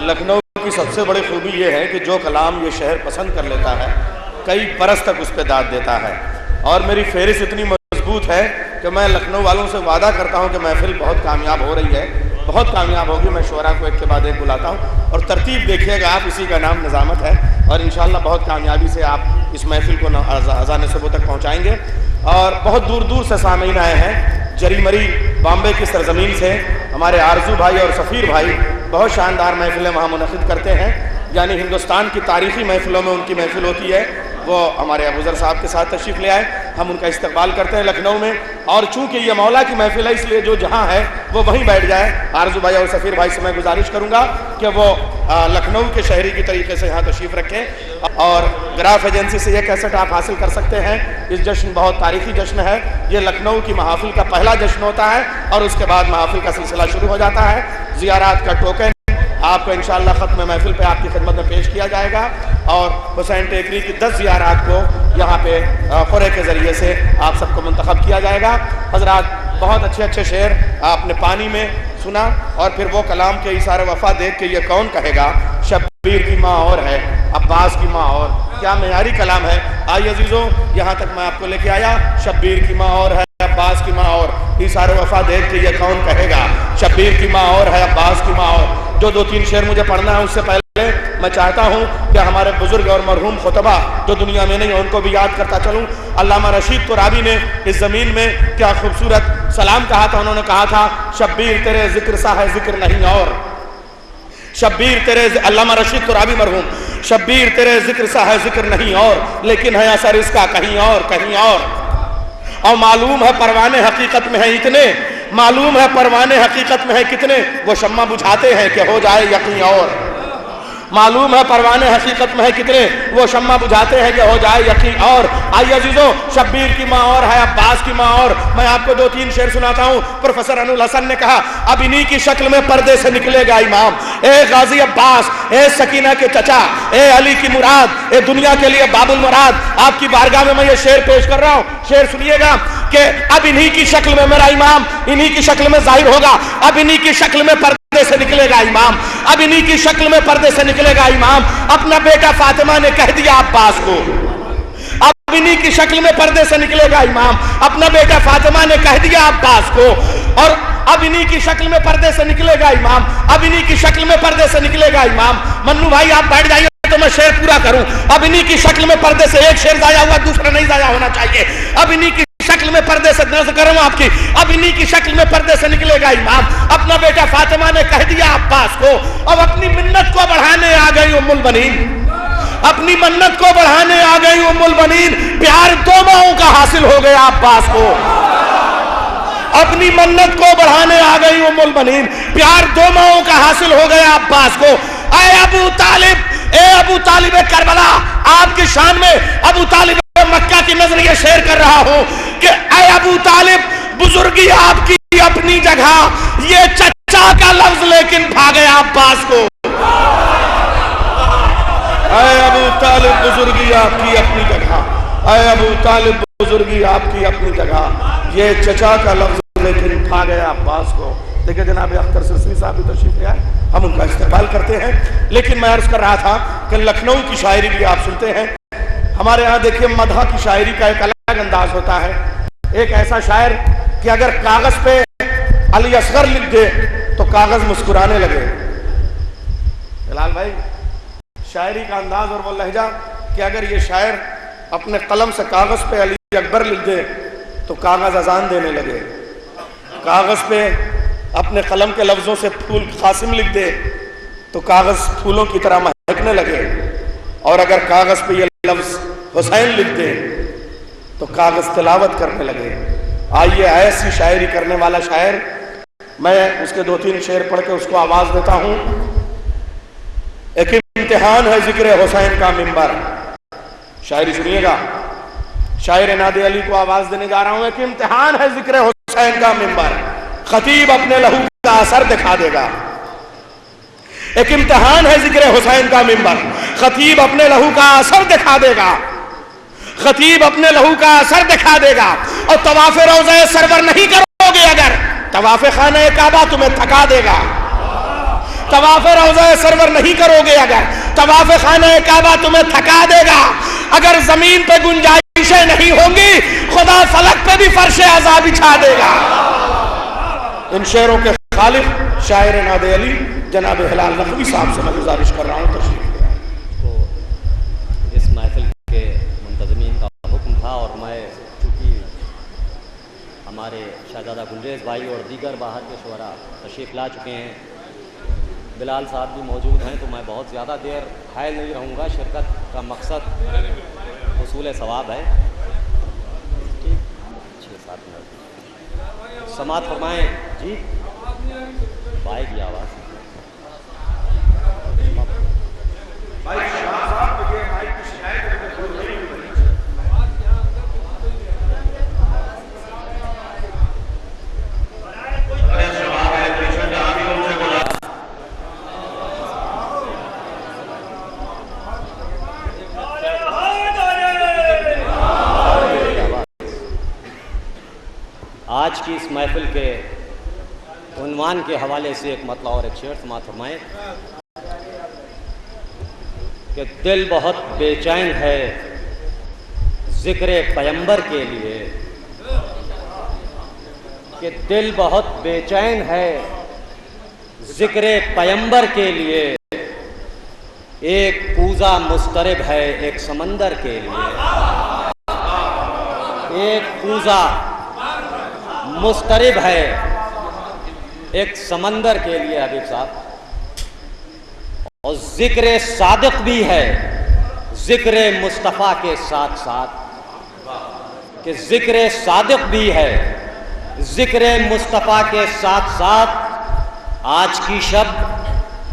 لکھنؤ کی سب سے بڑی خوبی یہ ہے کہ جو کلام یہ شہر پسند کر لیتا ہے کئی برس تک اس پہ داد دیتا ہے، اور میری فہرست اتنی مضبوط ہے کہ میں لکھنؤ والوں سے وعدہ کرتا ہوں کہ محفل بہت کامیاب ہو رہی ہے، بہت کامیاب ہوگی۔ میں شعراء کو ایک کے بعد ایک بلاتا ہوں، اور ترتیب دیکھیے گا آپ، اسی کا نام نظامت ہے، اور انشاءاللہ بہت کامیابی سے آپ اس محفل کو اذان صبح تک پہنچائیں گے۔ اور بہت دور دور سے سامعین آئے ہیں، جری مری بامبے کی سرزمین سے ہمارے آرزو بھائی اور سفیر بھائی بہت شاندار محفلیں وہاں منعقد کرتے ہیں، یعنی ہندوستان کی تاریخی محفلوں میں ان کی محفل ہوتی ہے۔ وہ ہمارے ابوذر صاحب کے ساتھ تشریف لے آئے، ہم ان کا استقبال کرتے ہیں لکھنؤ میں، اور چونکہ یہ مولا کی محفل ہے اس لیے جو جہاں ہے وہ وہیں بیٹھ جائے۔ آرزو بھائی اور سفیر بھائی سے میں گزارش کروں گا کہ وہ لکھنؤ کے شہری کی طریقے سے یہاں تشریف رکھیں، اور گراف ایجنسی سے یہ کیسٹ آپ حاصل کر سکتے ہیں۔ اس جشن بہت تاریخی جشن ہے، یہ لکھنؤ کی محافل کا پہلا جشن ہوتا ہے، اور اس کے بعد محافل کا سلسلہ شروع ہو جاتا ہے۔ زیارات کا ٹوکن آپ کو انشاءاللہ ختم محفل پہ آپ کی خدمت میں پیش کیا جائے گا، اور حسین ٹیکری کی 10 زیارات کو یہاں پہ قرعے کے ذریعے سے آپ سب کو منتخب کیا جائے گا۔ حضرات بہت اچھے اچھے شعر آپ نے پانی میں سنا، اور پھر وہ کلام کے اثار وفا دیکھ کے یہ کون کہے گا شبیر کی ماں اور ہے عباس کی ماں اور، کیا معیاری کلام ہے۔ آئیے عزیزوں، یہاں تک میں آپ کو لے کے آیا، شبیر کی ماں اور ہے عباس کی ماں اور، اثار وفا دیکھ کے یہ کون کہے گا شبیر کی ماں اور ہے عباس کی ماں اور۔ جو 2-3 شعر مجھے پڑھنا ہے اس سے پہلے میں چاہتا ہوں کہ ہمارے بزرگ اور مرحوم خطبہ جو دنیا میں نہیں ہیں ان کو بھی یاد کرتا چلوں۔ علامہ رشید ترابی نے اس زمین میں کیا خوبصورت سلام کہا تھا، انہوں نے کہا تھا شبیر تیرے ذکر سا ہے ذکر نہیں اور، شبیر تیرے علامہ رشید ترابی مرحوم، شبیر تیرے ذکر سا ہے ذکر نہیں اور، لیکن ہے اثر اس کا کہیں اور کہیں اور معلوم ہے پروانے حقیقت میں ہیں اتنے، معلوم ہے پروانے حقیقت میں ہیں کتنے، وہ شمع بجھاتے ہیں کہ ہو جائے یقین اور، معلوم ہے پروانے حقیقت میں ہے کتنے، وہ شمع بجھاتے ہیں کہ ہو جائے یقین اور۔ آئیے عزیزوں، شبیر کی ماں اور ہے عباس کی ماں اور، میں آپ کو 2-3 شعر سناتا ہوں۔ پروفیسر انول حسن نے کہا اب انہی کی شکل میں پردے سے نکلے گا امام، اے غازی عباس، اے سکینہ کے چچا، اے علی کی مراد، اے دنیا کے لیے باب المراد، آپ کی بارگاہ میں یہ شعر پیش کر رہا ہوں۔ شعر سنیے گا کہ اب انہی کی شکل میں میرا امام انہی کی شکل میں ظاہر ہوگا، اب انہی کی شکل میں پردے سے نکلے گا امام، اب انہی کی شکل میں پردے سے نکلے گا امام، اپنا بیٹا فاطمہ نے کہہ دیا عباس کو، اب انہی کی شکل میں پردے سے نکلے گا امام، اپنا بیٹا فاطمہ نے کہہ دیا عباس کو، اور اب انہی کی شکل میں پردے سے نکلے گا امام، اب انہی کی شکل میں پردے سے نکلے گا امام۔ منو بھائی آپ بیٹھ جائیے تو میں شعر پورا کروں۔ اب انہی کی شکل میں پردے سے ایک شعر ضائع ہوا، دوسرا نہیں ضائع ہونا چاہیے۔ اب انہی کی شکل میں پردے سے نظر کروں آپ کی، اب انہی کی شکل میں پردے سے نکلے گا امام، اپنا بیٹا فاطمہ نے کہہ دیا عباس کو، اب اپنی منت کو بڑھانے آ گئی ام البنین، اپنی منت کو بڑھانے آ گئی ام البنین، پیار 2 ماہوں کا حاصل ہو گیا عباس کو، اپنی منت کو بڑھانے آ گئی ام البنین، پیار 2 ماہوں کا حاصل ہو گیا عباس کو۔ اے ابو طالب، اے ابو طالب کربلا، آپ کی شان میں ابو طالب مکہ کی نظر یہ شعر کر رہا ہوں کہ اے ابو طالب، بزرگی آپ کی اپنی جگہ، یہ چچا کا لفظ لیکن بھا گیا عباس کو۔ اے ابو طالب، بزرگی آپ کی اپنی جگہ، اے ابو طالب، بزرگی آپ کی اپنی جگہ، یہ چچا کا لفظ لیکن بھا گیا عباس کو۔ دیکھیں جناب اختر سرسوی صاحب بھی تشریف لے آئے، ہم ان کا استقبال کرتے ہیں، لیکن میں عرض کر رہا تھا کہ لکھنؤ کی شاعری بھی آپ سنتے ہیں۔ ہمارے ہاں دیکھیے مدح کی شاعری کا ایک الگ انداز ہوتا ہے، ایک ایسا شاعر کہ اگر کاغذ پہ علی اصغر لکھ دے تو کاغذ مسکرانے لگے۔ جلال بھائی، شاعری کا انداز اور وہ لہجہ کہ اگر یہ شاعر اپنے قلم سے کاغذ پہ علی اکبر لکھ دے تو کاغذ اذان دینے لگے، کاغذ پہ اپنے قلم کے لفظوں سے پھول قاسم لکھ دے تو کاغذ پھولوں کی طرح مہکنے لگے، اور اگر کاغذ پہ یہ لفظ حسین لکھ دے تو کاغذ تلاوت کرنے لگے۔ آئیے ایسی شاعری کرنے والا شاعر، میں اس کے 2-3 شعر پڑھ کے اس کو آواز دیتا ہوں۔ ایک امتحان ہے ذکر حسین کا منبر، شاعری سنیے گا، شاعر ناد علی کو آواز دینے جا رہا ہوں۔ ایک امتحان ہے ذکر حسین کا منبر، خطیب اپنے لہو کا اثر دکھا دے گا۔ ایک امتحان ہے ذکر حسین کا منبر، خطیب اپنے لہو کا اثر دکھا دے گا، خطیب اپنے لہو کا اثر دکھا دے گا، اور طواف روضہ سرور نہیں کرو گے اگر طواف خانہ کعبہ تمہیں تھکا دے گا۔ طواف روضہ سرور نہیں کرو گے اگر، طواف خانہ کعبہ تمہیں تھکا دے گا، اگر زمین پہ گنجائشیں نہیں ہوں گی خدا فلک پہ بھی فرش عذاب بچھا دے گا۔ ان شعروں کے خالق شاعر ناد علی جناب ہلال نقوی صاحب سے میں گزارش کر رہا ہوں تشریف لے آئیں۔ تو اس محفل کے منتظمین کا حکم تھا اور میں چونکہ ہمارے شہزادہ گلریز بھائی اور دیگر باہر کے شعراء تشریف لا چکے ہیں، بلال صاحب بھی موجود ہیں، تو میں بہت زیادہ دیر حائل نہیں رہوں گا۔ شرکت کا مقصد حصول ثواب ہے۔ 6-7 منٹ سماعت فرمائیں جی، بھائی کی آواز۔ آج کی اس محفل کے عنوان کے حوالے سے ایک مطلع اور ایک شعر سماعت فرمائیں کہ دل بہت بے چین ہے ذکر پیمبر کے لیے، کہ دل بہت بے چین ہے ذکر پیمبر کے لیے، ایک کوزہ مضطرب ہے ایک سمندر کے لیے، ایک کوزہ مضطرب ہے ایک سمندر کے لیے حبیب صاحب، اور ذکر صادق بھی ہے ذکر مصطفیٰ کے ساتھ ساتھ، کہ ذکر صادق بھی ہے ذکر مصطفیٰ کے ساتھ ساتھ۔ آج کی شب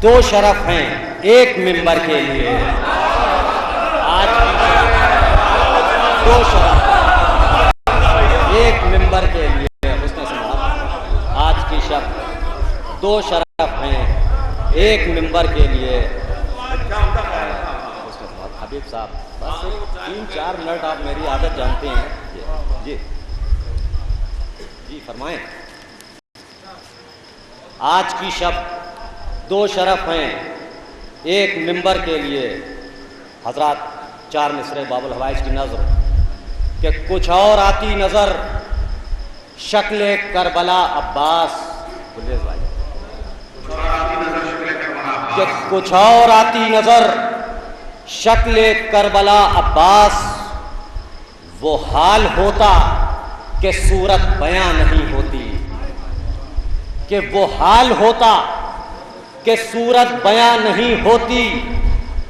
2 شرف ہیں ایک منبر کے لیے، آج کی شب 2 شرف ایک منبر کے لیے، آج کی شب 2 شرف ہیں ایک منبر کے لیے۔ حبیب صاحب بس 3-4 منٹ آپ میری عادت جانتے ہیں جی جی فرمائیں۔ آج کی شب 2 شرف ہیں ایک منبر کے لیے، حضرات 4 مصرے باب الحوائج کی نظر، کہ کچھ اور آتی نظر شکل کربلا عباس، کہ کچھ اور آتی نظر شکل کربلا عباس، وہ حال ہوتا کہ صورت بیاں نہیں ہوتی، کہ وہ حال ہوتا کہ صورت بیاں نہیں ہوتی،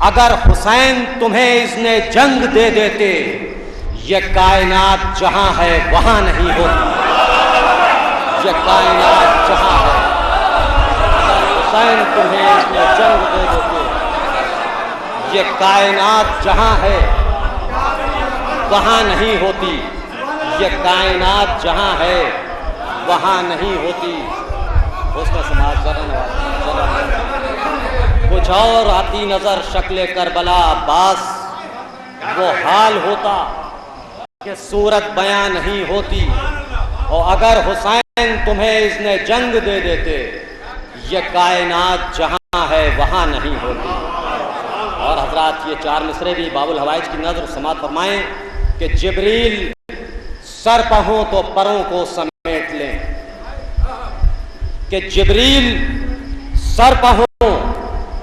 اگر حسین تمہیں اذن جنگ دے دیتے، یہ کائنات جہاں ہے وہاں نہیں ہوتی، یہ کائنات جہاں ہے، اگر حسین تمہیں اذن جنگ دے دیتے، یہ کائنات جہاں ہے وہاں نہیں ہوتی، یہ کائنات جہاں ہے وہاں نہیں ہوتی۔ حسن سماج کچھ اور آتی نظر شکل کربلا عباس، وہ حال ہوتا کہ صورت بیاں نہیں ہوتی، اور اگر حسین تمہیں اذن جنگ دے دیتے، یہ کائنات جہاں ہے وہاں نہیں ہوتی۔ اور حضرات یہ 4 مصرے بھی باب الحوائج کی نظر سماعت فرمائیں کہ جبریل سر پہ ہوں تو پروں کو سمیٹ لیں، کہ جبریل سر پہ ہوں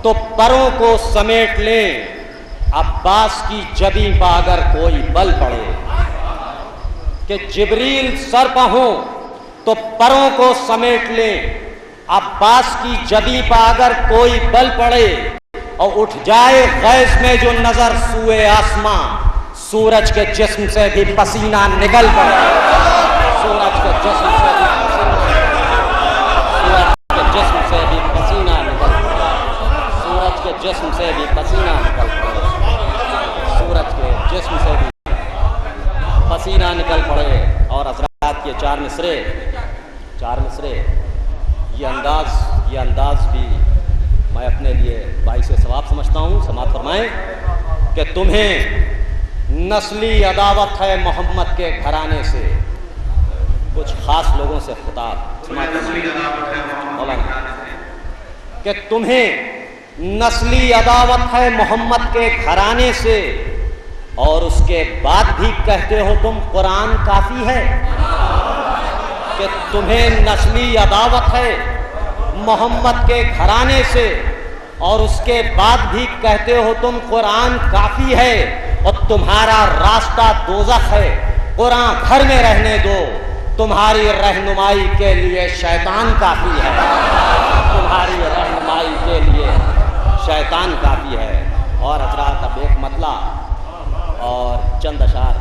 تو پروں کو سمیٹ لیں، عباس کی جبیں پہ اگر کوئی بل پڑے، کہ جبریل سر پہ ہوں تو پروں کو سمیٹ لیں، عباس کی جبیں پہ اگر کوئی بل پڑے، اور اٹھ جائے غیظ میں جو نظر سوئے آسماں، سورج کے جسم سے بھی پسینہ نکل پڑے، سورج کے جسم سے بھی پسینہ نکل پڑے، سورج کے جسم سے بھی پسینہ نکل پڑے، سورج کے جسم سے بھی پسینہ نکل پڑے۔ اور حضرات یہ 4 مصرے یہ انداز بھی میں اپنے لیے باعث ثواب سمجھتا ہوں۔ سماعت فرمائیں کہ تمہیں نسلی عداوت ہے محمد کے گھرانے سے، کچھ خاص لوگوں سے خطاب۔ کہ تمہیں نسلی عداوت ہے محمد کے گھرانے سے اور اس کے بعد بھی کہتے ہو تم قرآن کافی ہے؟ کہ تمہیں نسلی عداوت ہے محمد کے گھرانے سے اور اس کے بعد بھی کہتے ہو تم قرآن کافی ہے، اور تمہارا راستہ دوزخ ہے، قرآن گھر میں رہنے دو، تمہاری رہنمائی کے لیے شیطان کافی ہے، تمہاری رہنمائی کے لیے شیطان کافی ہے۔ اور حضرات اب ایک مطلع اور چند اشعار۔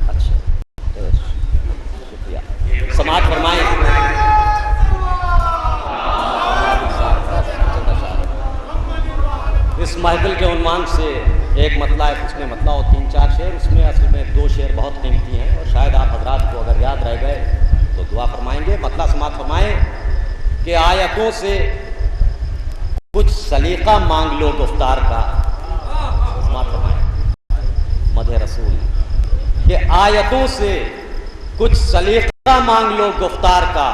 اچھا شکریہ، سماعت فرمائیں۔ اس محفل کے عنوان سے ایک مطلع ہے، اس میں مطلع اور 3-4 شعر، اس میں اصل میں 2 شعر بہت قیمتی ہیں اور شاید آپ حضرات کو اگر یاد رہ گئے تو دعا فرمائیں گے۔ مطلع سماعت فرمائیں کہ آیتوں سے کچھ سلیقہ مانگ لو گفتار کا، سماعت فرمائیں مدح رسول، کہ آیتوں سے کچھ سلیقہ مانگ لو گفتار کا،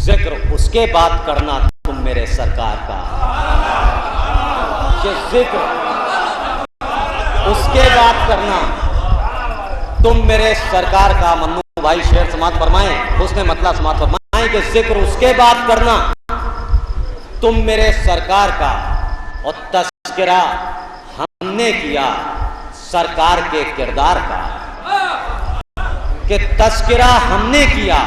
ذکر اس کے بعد کرنا تم میرے سرکار کا، کہ ذکر اس کے بعد کرنا تم میرے سرکار کا۔ منو بھائی شعر سماعت فرمائیں، حسن مطلع سماعت فرمائیں کہ ذکر اس کے بعد کرنا تم میرے سرکار کا، اور تذکرہ ہم نے کیا سرکار کے کردار کا، کہ تذکرہ ہم نے کیا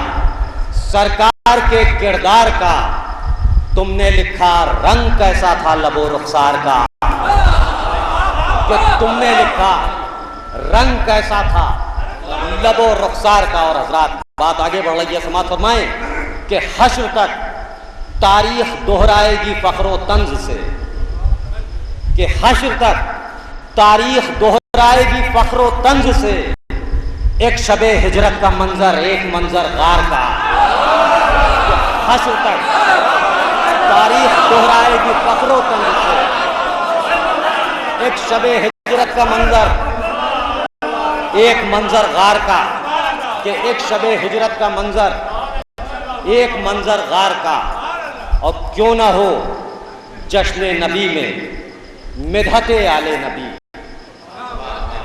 سرکار کے کردار کا، تم نے لکھا رنگ کیسا تھا لب و رخسار کا، کہ تم نے لکھا رنگ کیسا تھا لب و رخسار کا۔ اور حضرات بات آگے بڑھ رہی ہے، سماعت فرمائیں کہ حشر تک تاریخ دہرائے گی فخر و طنز سے، کہ حشر تک تاریخ دہرائے گی فخر و طنز سے، ایک شب ہجرت کا منظر ایک منظر غار کا، کہ حشر تک تاریخ دہرائے گی فخر و طنز سے، ایک شب ہجرت کا منظر ایک منظر غار کا، کہ ایک شب ہجرت کا منظر ایک منظر غار کا، اور کیوں نہ ہو جشن نبی میں مدحت آل نبی،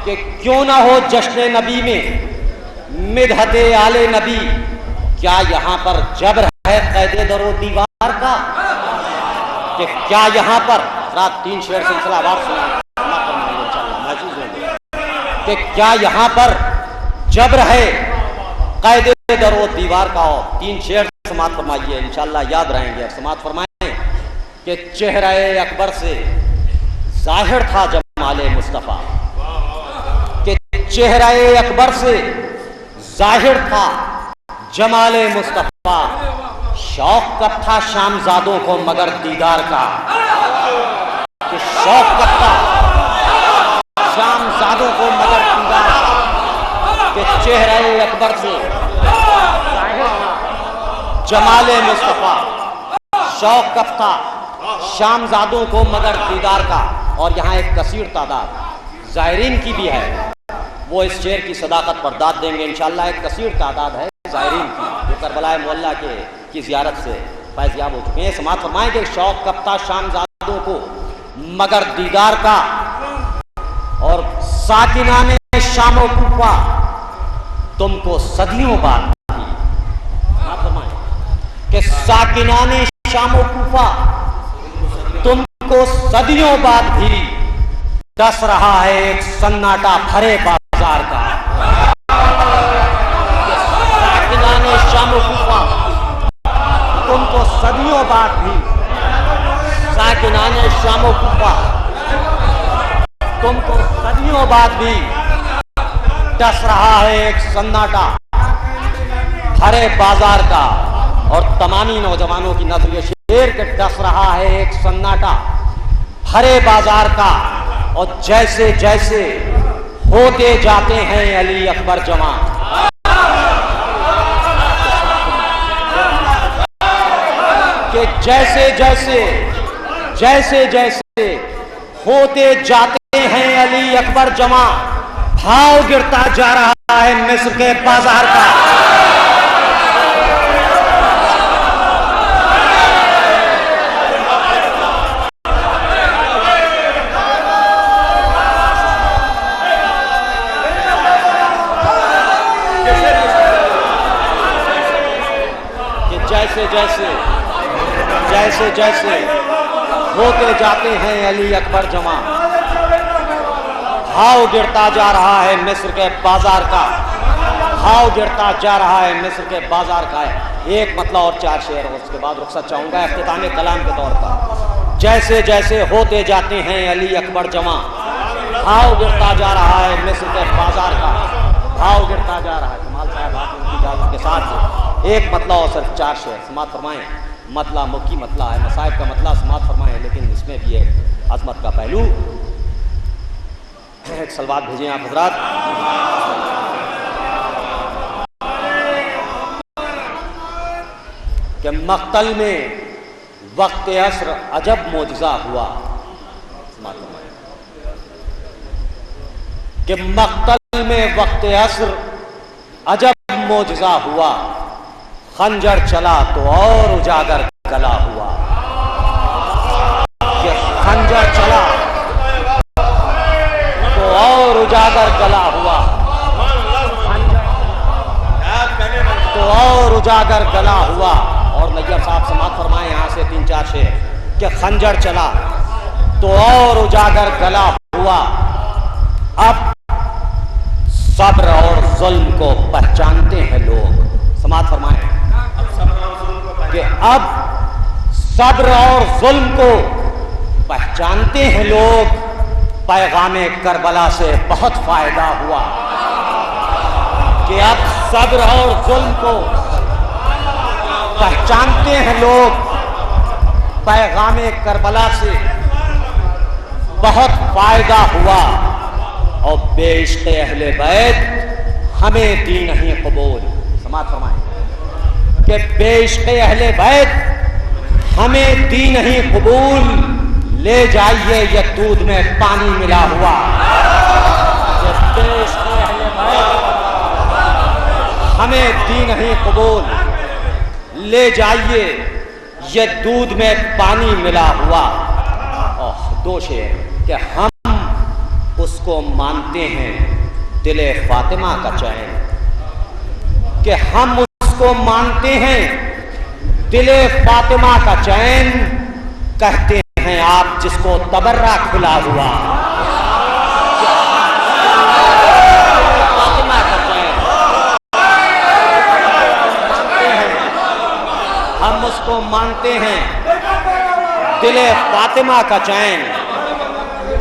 کہ کیوں نہ ہو جشن نبی میں مدحت آل نبی، کیا یہاں پر جبر ہے قید در و دیوار کا، کہ کیا یہاں پر رات 3 شعر سلسلہ وار سنا محسوس ہوں گے، کہ کیا یہاں پر جبر ہے قید در و دیوار کا۔ اور 3 شعر سماعت فرمائیے، انشاءاللہ یاد رہیں گے۔ سماعت فرمائیں کہ چہرہ اکبر سے ظاہر تھا جمال مصطفیٰ، کہ چہرہ اکبر سے ظاہر تھا جمال مصطفیٰ، شوق کب تھا شام زادوں کو مگر دیدار کا، کہ شوق کب تھا شام زادوں کو مگر دیدار کا، کہ چہرہ اکبر سے ظاہر تھا جمال مصطفیٰ، شوق کب تھا شام زادوں کو مگر دیدار کا۔ اور یہاں ایک کثیر تعداد زائرین کی بھی ہے، وہ اس شعر کی صداقت پر داد دیں گے انشاءاللہ۔ ایک کثیر تعداد ہے زائرین کی جو کربلا معلیٰ کی زیارت سے فیض یاب ہو چکے ہیں۔ سماعت فرمائیں کہ شوق کب تھا شام زادوں کو مگر دیدار کا، اور ساکنان شام و کوفہ تم کو صدیوں بعد بھی، سماعت فرمائیں کہ ساکنان شام و کوفہ تم کو صدیوں بعد بھی دس رہا ہے ایک سناٹا بھرے بازار کا، کہ ساکنان شام و کوفہ تم کو صدیوں بعد بھی، ساکنان شام و کوفہ تم کو صدیوں بعد بھی ڈس رہا ہے ایک سناٹا بھرے بازار کا۔ اور تمامی نوجوانوں کی نظر یہ شعر کہ ڈس رہا ہے ایک سناٹا بھرے بازار کا، اور جیسے جیسے ہوتے جاتے ہیں علی اکبر جوان، کہ جیسے جیسے ہوتے جاتے ہیں علی اکبر جمع، بھاؤ گرتا جا رہا ہے مصر کے بازار کا، جیسے جیسے ہوتے جاتے ہیں علی اکبر جمع، ہاؤ گرتا جا رہا ہے مصر کے بازار کا، ہاؤ گرتا جا رہا ہے مصر کے بازار کا ہے۔ ایک مطلع اور 4 شعر، اور اس کے بعد رخصت چاہوں گا اختتام کلام کے طور پر۔ جیسے جیسے ہوتے جاتے ہیں علی اکبر جمع، ہاؤ گرتا جا رہا ہے مصر کے بازار کا، ہاؤ گرتا جا رہا ہے۔ کمال صاحب آپ ان کی اجازت کے ساتھ ایک مطلع اور صرف 4 شعر سماعت فرمائیں۔ مطلع مکی مطلع ہے، مصائب کا مطلع سماعت فرمائیں، لیکن اس میں بھی ایک عظمت کا پہلو۔ ایک سلوات بھیجیں آپ حضرات۔ کہ مقتل میں وقت عصر عجب معجزہ ہوا، کہ مقتل میں وقت عصر عجب معجزہ ہوا، خنجر چلا تو اور اجاگر گلا ہوا، کہ خنجر چلا تو اور اجاگر گلا ہوا، تو اور اجاگر گلا ہوا۔ اور نیب صاحب سماعت فرمائیں یہاں سے 3-4 شعر کہ خنجر چلا تو اور اجاگر گلا ہوا، اب صبر اور ظلم کو پہچانتے ہیں لوگ۔ سماعت فرمائیں کہ اب صبر اور ظلم کو پہچانتے ہیں لوگ، پیغام کربلا سے بہت فائدہ ہوا، کہ اب صبر اور ظلم کو پہچانتے ہیں لوگ، پیغام کربلا سے بہت فائدہ ہوا، اور بے عشق اہل بیت ہمیں دی نہیں قبول۔ سماعت فرمائیں کہ بے عشق اہل بیت ہمیں دی نہیں قبول، لے جائیے یہ دودھ میں پانی ملا ہوا، کہ بے عشق اہل بیت ہمیں دی نہیں قبول، لے جائیے یہ دودھ میں پانی ملا ہوا۔ اور 2 شعر کہ ہم اس کو مانتے ہیں دل فاطمہ کا چین، کہ ہم اس کو مانتے ہیں دل فاطمہ کا چین، کہتے ہیں آپ جس کو تبرہ کھلا ہوا، فاطمہ کا چین، ہم اس کو مانتے ہیں دل فاطمہ کا چین،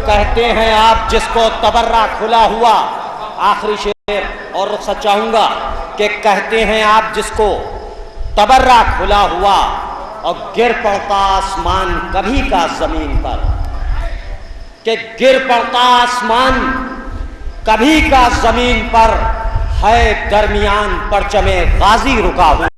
کہتے ہیں آپ جس کو تبرہ کھلا ہوا۔ آخری شعر اور رخصت چاہوں گا کہ کہتے ہیں آپ جس کو تبرہ کھلا ہوا، اور گر پڑتا آسمان کبھی کا زمین پر، کہ گر پڑتا آسمان کبھی کا زمین پر، ہے درمیان پرچم غازی رکا ہوا۔